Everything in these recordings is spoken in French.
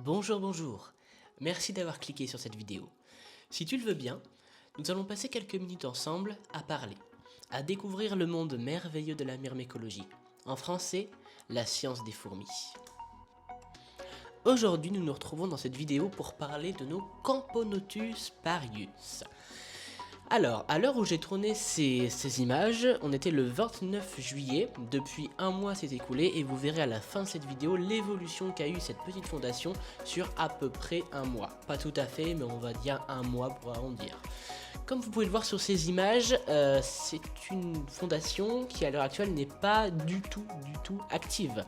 Bonjour, bonjour. Merci d'avoir cliqué sur cette vidéo. Si tu le veux bien, nous allons passer quelques minutes ensemble à parler, à découvrir le monde merveilleux de la myrmécologie. En français, la science des fourmis. Aujourd'hui, nous nous retrouvons dans cette vidéo pour parler de nos Camponotus parius. Alors, à l'heure où j'ai tourné ces images, on était le 29 juillet, depuis un mois s'est écoulé et vous verrez à la fin de cette vidéo l'évolution qu'a eu cette petite fondation sur à peu près un mois. Pas tout à fait, mais on va dire un mois pour arrondir. Comme vous pouvez le voir sur ces images, c'est une fondation qui à l'heure actuelle n'est pas du tout active.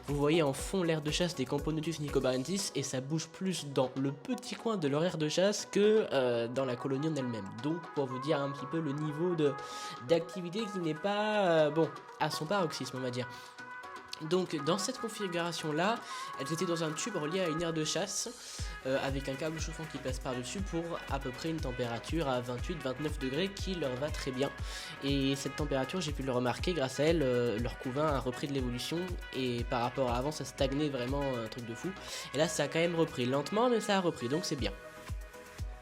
Vous voyez en fond l'aire de chasse des Camponotus nicobarensis et ça bouge plus dans le petit coin de leur aire de chasse que dans la colonie en elle-même. Donc pour vous dire un petit peu le niveau d'activité qui n'est pas à son paroxysme, on va dire. Donc dans cette configuration là, elles étaient dans un tube relié à une aire de chasse avec un câble chauffant qui passe par dessus pour à peu près une température à 28-29 degrés qui leur va très bien. Et cette température, j'ai pu le remarquer, grâce à elle, leur couvain a repris de l'évolution et par rapport à avant ça stagnait vraiment, un truc de fou. Et là ça a quand même repris lentement, mais ça a repris, donc c'est bien.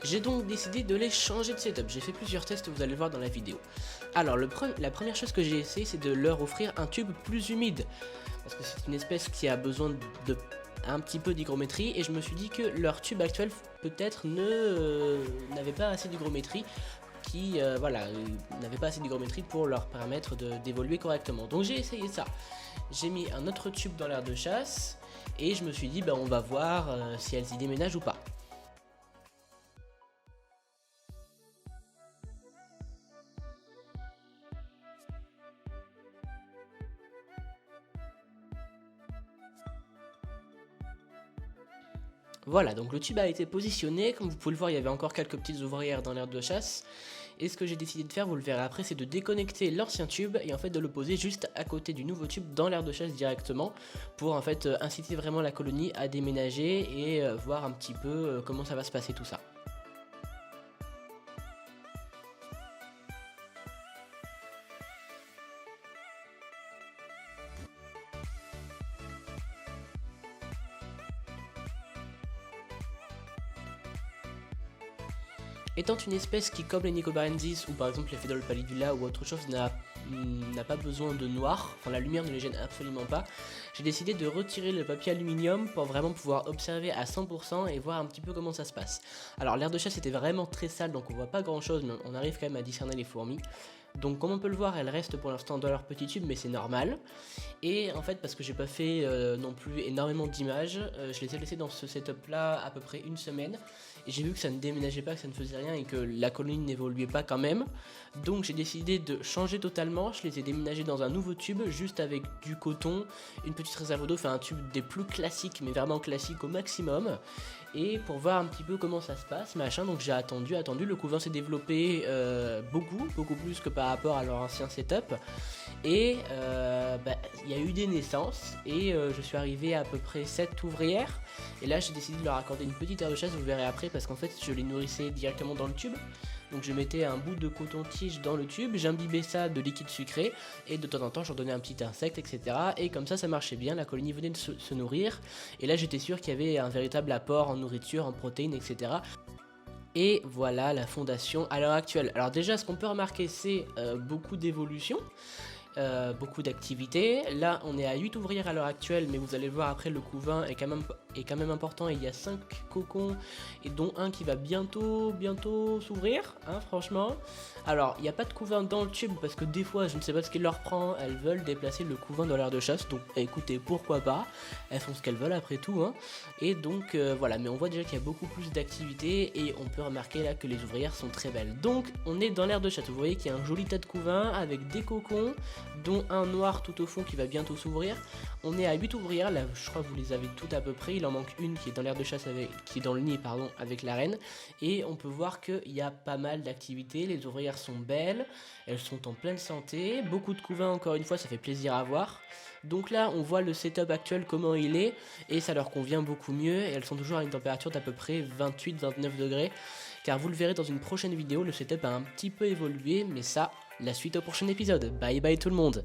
J'ai donc décidé de les changer de setup. J'ai fait plusieurs tests, vous allez le voir dans la vidéo. Alors la première chose que j'ai essayé, c'est de leur offrir un tube plus humide. Parce que c'est une espèce qui a besoin de un petit peu d'hygrométrie. Et je me suis dit que leur tube actuel peut-être n'avait pas assez d'hygrométrie. N'avait pas assez d'hygrométrie pour leur permettre d'évoluer correctement. Donc j'ai essayé ça. J'ai mis un autre tube dans l'aire de chasse. Et je me suis dit, on va voir si elles y déménagent ou pas. Voilà, donc le tube a été positionné, comme vous pouvez le voir il y avait encore quelques petites ouvrières dans l'aire de chasse. Et ce que j'ai décidé de faire, vous le verrez après, c'est de déconnecter l'ancien tube et en fait de le poser juste à côté du nouveau tube dans l'aire de chasse directement pour en fait inciter vraiment la colonie à déménager et voir un petit peu comment ça va se passer tout ça. Étant une espèce qui, comme les Nicobarensis ou par exemple les Phédole pallidula ou autre chose, n'a pas besoin de noir, enfin la lumière ne les gêne absolument pas, j'ai décidé de retirer le papier aluminium pour vraiment pouvoir observer à 100% et voir un petit peu comment ça se passe. Alors l'aire de chasse était vraiment très sale, donc on voit pas grand chose, mais on arrive quand même à discerner les fourmis. Donc comme on peut le voir, elles restent pour l'instant dans leur petit tube, mais c'est normal. Et en fait, parce que j'ai pas fait non plus énormément d'images, je les ai laissées dans ce setup là à peu près une semaine. Et j'ai vu que ça ne déménageait pas, que ça ne faisait rien et que la colonie n'évoluait pas quand même. Donc j'ai décidé de changer totalement, je les ai déménagés dans un nouveau tube, juste avec du coton, une petite réserve d'eau, enfin un tube des plus classiques, mais vraiment classique au maximum. Et pour voir un petit peu comment ça se passe, machin, donc j'ai attendu, le couvain s'est développé beaucoup plus que par rapport à leur ancien setup. Et il y a eu des naissances et je suis arrivé à peu près 7 ouvrières. Et là j'ai décidé de leur accorder une petite aire de chasse, vous verrez après, parce qu'en fait je les nourrissais directement dans le tube. Donc je mettais un bout de coton-tige dans le tube, j'imbibais ça de liquide sucré et de temps en temps je leur donnais un petit insecte, etc. Et comme ça marchait bien, la colonie venait de se nourrir. Et là j'étais sûr qu'il y avait un véritable apport en nourriture, en protéines, etc. Et voilà la fondation à l'heure actuelle. Alors déjà ce qu'on peut remarquer c'est beaucoup d'évolution. Beaucoup d'activités. Là on est à 8 ouvrières à l'heure actuelle, mais vous allez le voir après, le couvain est quand même important et il y a 5 cocons et dont un qui va bientôt s'ouvrir, hein, franchement. Alors il n'y a pas de couvain dans le tube parce que des fois je ne sais pas ce qu'il leur prend, elles veulent déplacer le couvain dans l'aire de chasse, donc écoutez, pourquoi pas, elles font ce qu'elles veulent après tout, hein. Et donc voilà, mais on voit déjà qu'il y a beaucoup plus d'activités et on peut remarquer là que les ouvrières sont très belles. Donc on est dans l'aire de chasse, vous voyez qu'il y a un joli tas de couvains avec des cocons, dont un noir tout au fond qui va bientôt s'ouvrir. On est à 8 ouvrières, là je crois que vous les avez toutes à peu près, il en manque une qui est dans l'aire de chasse qui est dans le nid avec la reine. Et on peut voir qu'il y a pas mal d'activités, les ouvrières sont belles, elles sont en pleine santé, beaucoup de couvains encore une fois, ça fait plaisir à voir. Donc là on voit le setup actuel comment il est et ça leur convient beaucoup mieux et elles sont toujours à une température d'à peu près 28-29 degrés. Car vous le verrez dans une prochaine vidéo, le setup a un petit peu évolué, mais ça, la suite au prochain épisode. Bye bye tout le monde.